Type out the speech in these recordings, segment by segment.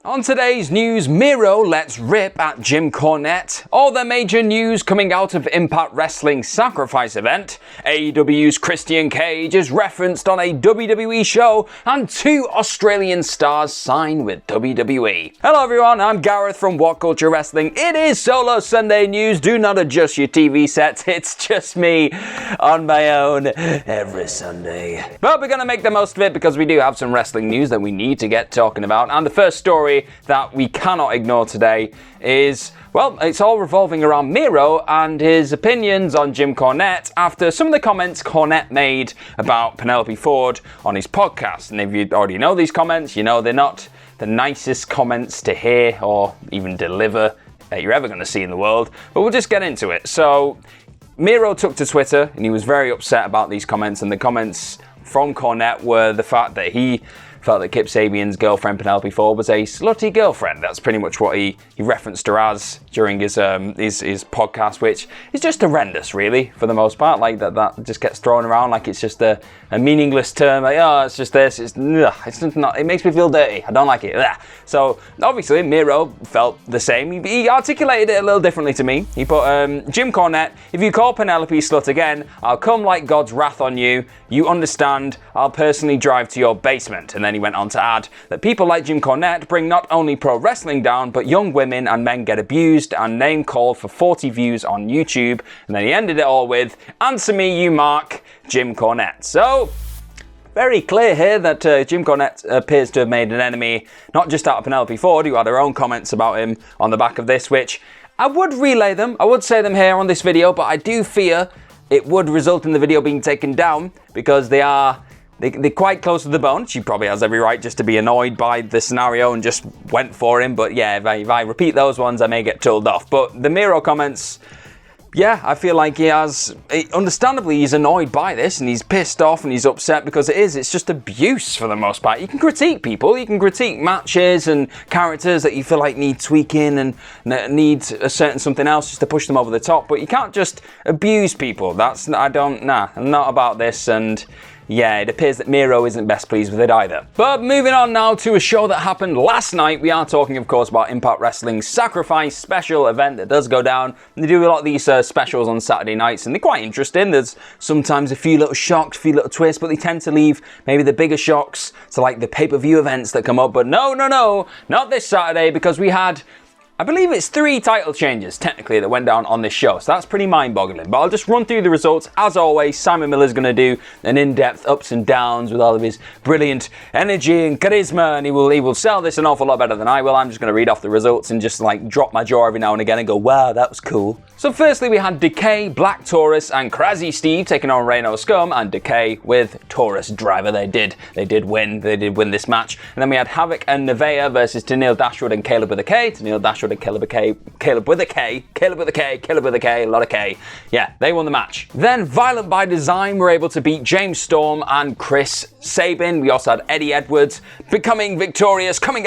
On today's news, Miro lets rip at Jim Cornette, all the major news coming out of Impact Wrestling's Sacrifice event, AEW's Christian Cage is referenced on a WWE show, and 2 Australian stars sign with WWE. Hello everyone, I'm Gareth from What Culture Wrestling. It is Solo Sunday News. Do not adjust your TV sets, it's just me on my own every Sunday. But we're going to make the most of it because we do have some wrestling news that we need to get talking about, and the first story that we cannot ignore today is, well, it's all revolving around Miro and his opinions on Jim Cornette after some of the comments Cornette made about Penelope Ford on his podcast. And if you already know these comments, you know they're not the nicest comments to hear or even deliver that you're ever going to see in the world, but we'll just get into it. So Miro took to Twitter and he was very upset about these comments, and the comments from Cornette were the fact that he felt that Kip Sabian's girlfriend Penelope Ford was a slutty girlfriend. That's pretty much what he referenced her as during his podcast, which is just horrendous, really, for the most part. Like that just gets thrown around like it's just a meaningless term. Like, oh, it's just this. It's just not. It makes me feel dirty. I don't like it. Ugh. So obviously Miro felt the same. He articulated it a little differently to me. He put, Jim Cornette, if you call Penelope slut again, I'll come like God's wrath on you. You understand? I'll personally drive to your basement. And then he went on to add that people like Jim Cornette bring not only pro wrestling down, but young women and men get abused and name called for 40 views on YouTube. And then he ended it all with, answer me, you mark, Jim Cornette. So very clear here that Jim Cornette appears to have made an enemy, not just out of Penelope Ford, who had her own comments about him on the back of this, which I would relay them. I would say them here on this video, but I do fear it would result in the video being taken down because they're quite close to the bone. She probably has every right just to be annoyed by the scenario and just went for him. But yeah, if I repeat those ones, I may get told off. But the Miro comments, yeah, I feel like understandably, he's annoyed by this and he's pissed off and he's upset because it's just abuse for the most part. You can critique people, you can critique matches and characters that you feel like need tweaking and need a certain something else just to push them over the top, but you can't just abuse people. I'm not about this, and yeah, it appears that Miro isn't best pleased with it either. But moving on now to a show that happened last night. We are talking, of course, about Impact Wrestling's Sacrifice special event that does go down. They do a lot of these specials on Saturday nights, and they're quite interesting. There's sometimes a few little shocks, a few little twists, but they tend to leave maybe the bigger shocks to like the pay-per-view events that come up. But no, not this Saturday, because we had, I believe it's 3 title changes, technically, that went down on this show. So that's pretty mind-boggling. But I'll just run through the results. As always, Simon Miller's going to do an in-depth ups and downs with all of his brilliant energy and charisma. And he will sell this an awful lot better than I will. I'm just going to read off the results and just like drop my jaw every now and again and go, wow, that was cool. So firstly, we had Decay, Black Taurus, and Crazy Steve taking on Reno Scum, and Decay with Taurus Driver. They did win this match. And then we had Havoc and Nevaeh versus Tennille Dashwood and Caleb with a K. Tennille Dashwood and Caleb with a K, a lot of K. Yeah, they won the match. Then Violent by Design were able to beat James Storm and Chris Sabin. We also had Eddie Edwards coming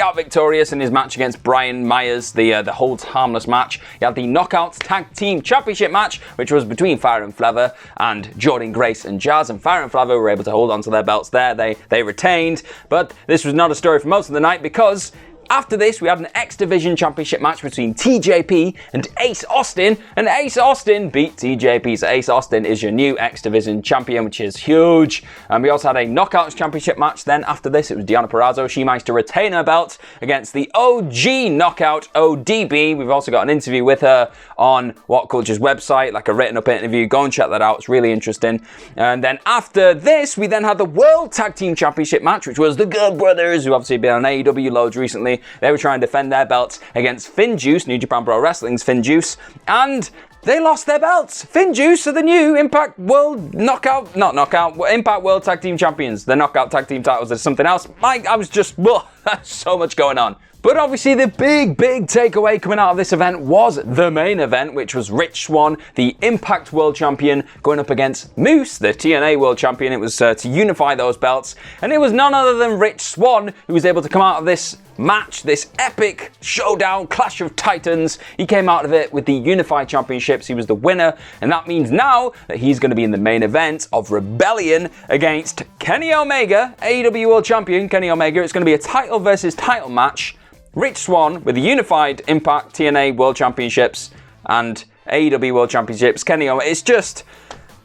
out victorious in his match against Brian Myers, the Holds Harmless match. You had the Knockout Tag Team Championship match, which was between Fire and Flavor and Jordan Grace and Jazz, and Fire and Flavor were able to hold on to their belts there. They retained, but this was not a story for most of the night because after this, we had an X Division Championship match between TJP and Ace Austin, and Ace Austin beat TJP. So Ace Austin is your new X Division champion, which is huge. And we also had a Knockouts Championship match. Then after this, it was Deonna Purrazzo. She managed to retain her belt against the OG Knockout ODB. We've also got an interview with her on What Culture's website, like a written up interview. Go and check that out. It's really interesting. And then after this, we then had the World Tag Team Championship match, which was the Good Brothers, who obviously been on AEW loads recently. They were trying to defend their belts against Finn Juice, New Japan Pro Wrestling's Finn Juice, and they lost their belts. Finn Juice are the new Impact World Tag Team Champions. The Knockout Tag Team titles is something else. I was just, so much going on. But obviously the big takeaway coming out of this event was the main event, which was Rich Swann, the Impact World Champion, going up against Moose, the TNA World Champion. It was to unify those belts, and it was none other than Rich Swann who was able to come out of this match, this epic showdown, clash of titans. He came out of it with the Unified Championships. He was the winner, and that means now that he's going to be in the main event of Rebellion against Kenny Omega, AEW World Champion Kenny Omega. It's going to be a title versus title match Rich Swann with the unified Impact TNA World Championships and AEW World Championships. Kenny Omega, it's just,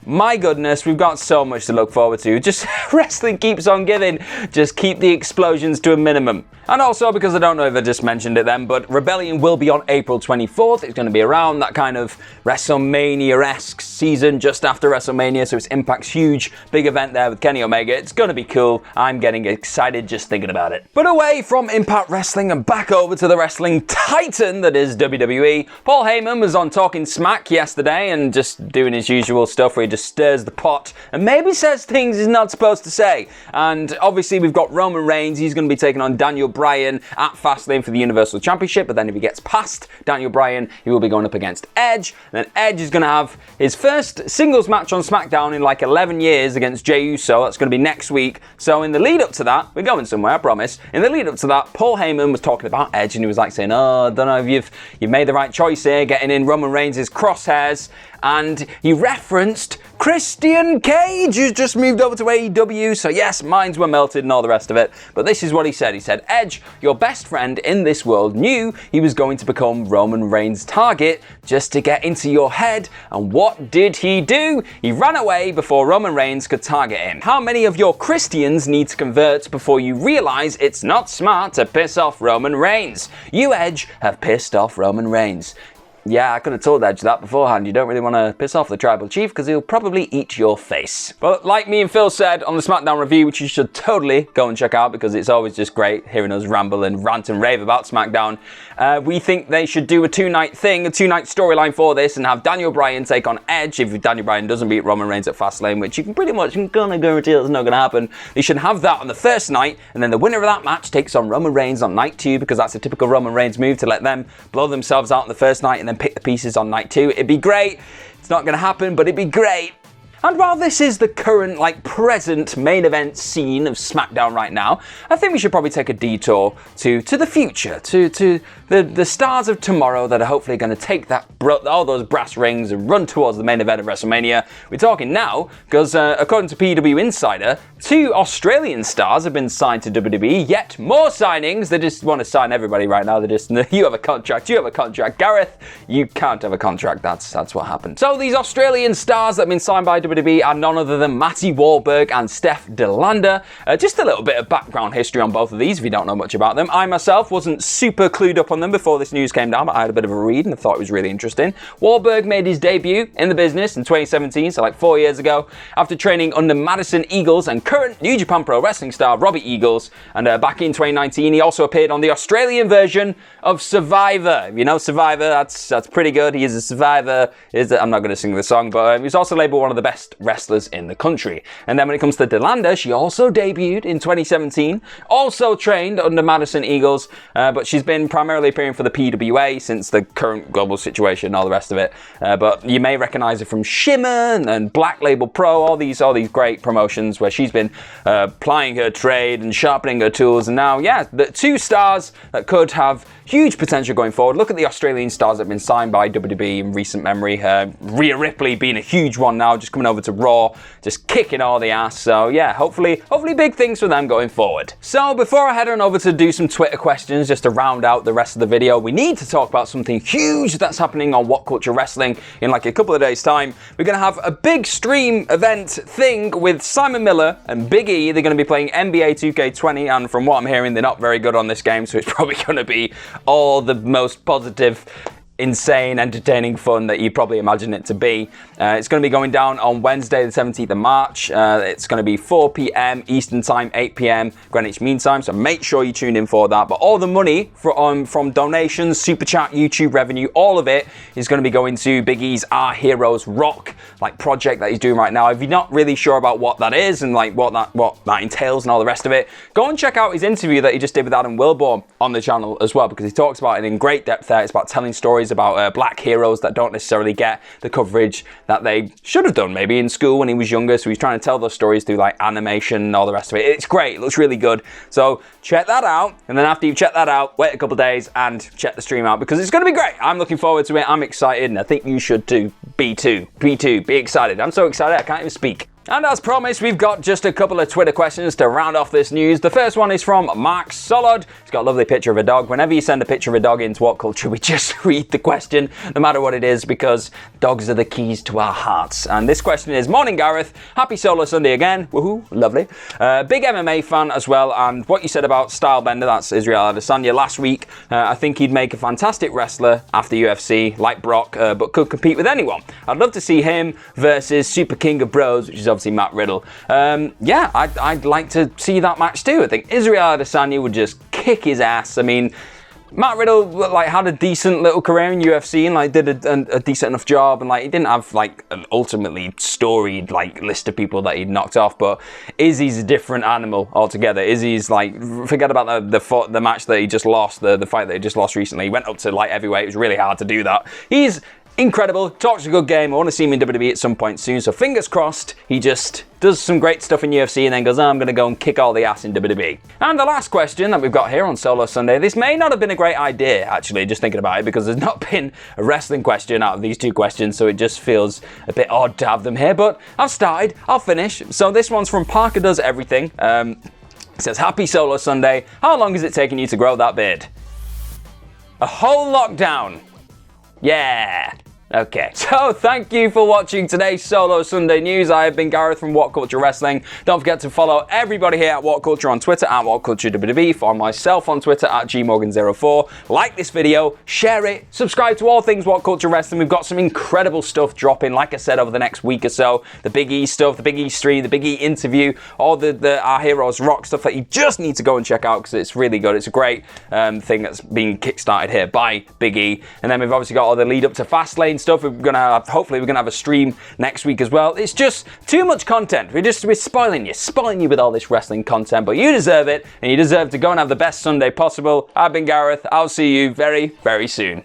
my goodness, we've got so much to look forward to. Just wrestling keeps on giving. Just keep the explosions to a minimum. And also, because I don't know if I just mentioned it then, but Rebellion will be on April 24th. It's going to be around that kind of WrestleMania-esque season just after WrestleMania, so it's Impact's huge, big event there with Kenny Omega. It's going to be cool. I'm getting excited just thinking about it. But away from Impact Wrestling and back over to the wrestling titan that is WWE, Paul Heyman was on Talking Smack yesterday and just doing his usual stuff where he just stirs the pot and maybe says things he's not supposed to say. And obviously we've got Roman Reigns. He's going to be taking on Daniel Bryan at Fastlane for the Universal Championship, but then if he gets past Daniel Bryan, he will be going up against Edge. And then Edge is going to have his first singles match on SmackDown in like 11 years against Jey Uso. That's going to be next week. So in the lead up to that, we're going somewhere, I promise. In the lead up to that, Paul Heyman was talking about Edge and he was like saying, oh, I don't know if you've made the right choice here, getting in Roman Reigns' crosshairs. And he referenced Christian Cage, who's just moved over to AEW. So yes, minds were melted and all the rest of it. But this is what he said. He said, Edge, your best friend in this world, knew he was going to become Roman Reigns' target just to get into your head. And what did he do? He ran away before Roman Reigns could target him. How many of your Christians need to convert before you realize it's not smart to piss off Roman Reigns? You, Edge, have pissed off Roman Reigns. Yeah, I could have told Edge that beforehand. You don't really want to piss off the tribal chief because he'll probably eat your face. But like me and Phil said on the SmackDown review, which you should totally go and check out because it's always just great hearing us ramble and rant and rave about SmackDown, we think they should do a two-night thing, a two-night storyline for this and have Daniel Bryan take on Edge if Daniel Bryan doesn't beat Roman Reigns at Fastlane, which you can pretty much gonna guarantee that's not going to happen. They should have that on the first night and then the winner of that match takes on Roman Reigns on night 2 because that's a typical Roman Reigns move to let them blow themselves out on the first night and then pick the pieces on night 2. It'd be great. It's not going to happen, but it'd be great. And while this is the current, present main event scene of SmackDown right now, I think we should probably take a detour to the future, to the stars of tomorrow that are hopefully going to take all those brass rings and run towards the main event of WrestleMania. We're talking now because, according to PW Insider, 2 Australian stars have been signed to WWE, yet more signings. They just want to sign everybody right now. They just, you have a contract, you have a contract. Gareth, you can't have a contract. That's what happened. So these Australian stars that have been signed by WWE are none other than Matty Wahlberg and Steph DeLander. Just a little bit of background history on both of these if you don't know much about them. I myself wasn't super clued up on them before this news came down, but I had a bit of a read and I thought it was really interesting. Wahlberg made his debut in the business in 2017, so 4 years ago, after training under Madison Eagles and current New Japan Pro Wrestling star Robbie Eagles. And back in 2019, he also appeared on the Australian version of Survivor. If you know Survivor, that's pretty good. He is a survivor. I'm not going to sing the song, but he was also labelled one of the best wrestlers in the country. And then when it comes to DeLander, she also debuted in 2017, also trained under Madison Eagles, but she's been primarily appearing for the PWA since the current global situation and all the rest of it. But you may recognize her from Shimmer and Black Label Pro, all these great promotions where she's been plying her trade and sharpening her tools. And now, yeah, the 2 stars that could have huge potential going forward. Look at the Australian stars that have been signed by WWE in recent memory. Rhea Ripley being a huge one now, just coming over to Raw, just kicking all the ass. So yeah, hopefully big things for them going forward. So before I head on over to do some Twitter questions, just to round out the rest of the video, we need to talk about something huge that's happening on What Culture Wrestling in a couple of days' time. We're going to have a big stream event thing with Simon Miller and Big E. They're going to be playing NBA 2K20, and from what I'm hearing, they're not very good on this game, so it's probably going to be all the most positive, insane, entertaining fun that you probably imagine it to be. It's going to be going down on Wednesday the 17th of March. It's going to be 4 p.m. Eastern Time, 8 p.m. Greenwich Mean Time, so make sure you tune in for that. But all the money from donations, Super Chat, YouTube revenue, all of it is going to be going to Big E's Our Heroes Rock project that he's doing right now. If you're not really sure about what that is and what that entails and all the rest of it, go and check out his interview that he just did with Adam Wilborn on the channel as well, because he talks about it in great depth there. It's about telling stories about black heroes that don't necessarily get the coverage that they should have done maybe in school when he was younger. So he's trying to tell those stories through animation and all the rest of it. It's great. It looks really good. So check that out. And then after you've checked that out, wait a couple of days and check the stream out because it's going to be great. I'm looking forward to it. I'm excited and I think you should too. Be excited. I'm so excited I can't even speak. And as promised, we've got just a couple of Twitter questions to round off this news. The first one is from Mark Solid. He's got a lovely picture of a dog. Whenever you send a picture of a dog into What Culture, we just read the question, no matter what it is, because dogs are the keys to our hearts. And this question is, Morning Gareth, happy Solo Sunday again. Woohoo, lovely. Big MMA fan as well, and what you said about Stylebender, that's Israel Adesanya last week, I think he'd make a fantastic wrestler after UFC, like Brock, but could compete with anyone. I'd love to see him versus Super King of Bros, which is obviously Matt Riddle. Yeah, I'd like to see that match too. I think Israel Adesanya would just kick his ass. I mean, Matt Riddle had a decent little career in UFC and did a decent enough job, and he didn't have an ultimately storied list of people that he'd knocked off. But Izzy's a different animal altogether. Izzy's forget about the match that he just lost, the fight that he just lost recently. He went up to light heavyweight. It was really hard to do that. He's incredible, talks a good game. I want to see him in WWE at some point soon, so fingers crossed he just does some great stuff in UFC and then goes, I'm going to go and kick all the ass in WWE. And the last question that we've got here on Solo Sunday, this may not have been a great idea, actually, just thinking about it, because there's not been a wrestling question out of these two questions, so it just feels a bit odd to have them here, but I've started, I'll finish. So this one's from Parker Does Everything. It says, happy Solo Sunday. How long is it taking you to grow that beard? A whole lockdown. Yeah. Okay, so thank you for watching today's Solo Sunday News. I have been Gareth from What Culture Wrestling. Don't forget to follow everybody here at What Culture on Twitter, at What Culture WWE. Follow myself on Twitter, at GMorgan04. Like this video, share it, subscribe to all things What Culture Wrestling. We've got some incredible stuff dropping, like I said, over the next week or so. The Big E stuff, the Big E stream, the Big E interview, all the Our Heroes Rock stuff that you just need to go and check out because it's really good. It's a great thing that's being kickstarted here by Big E. And then we've obviously got all the lead up to Fastlane stuff. Hopefully we're gonna have a stream next week as well. It's just too much content. We're spoiling you with all this wrestling content, but you deserve it, and you deserve to go and have the best Sunday possible. I've been Gareth. I'll see you very, very soon.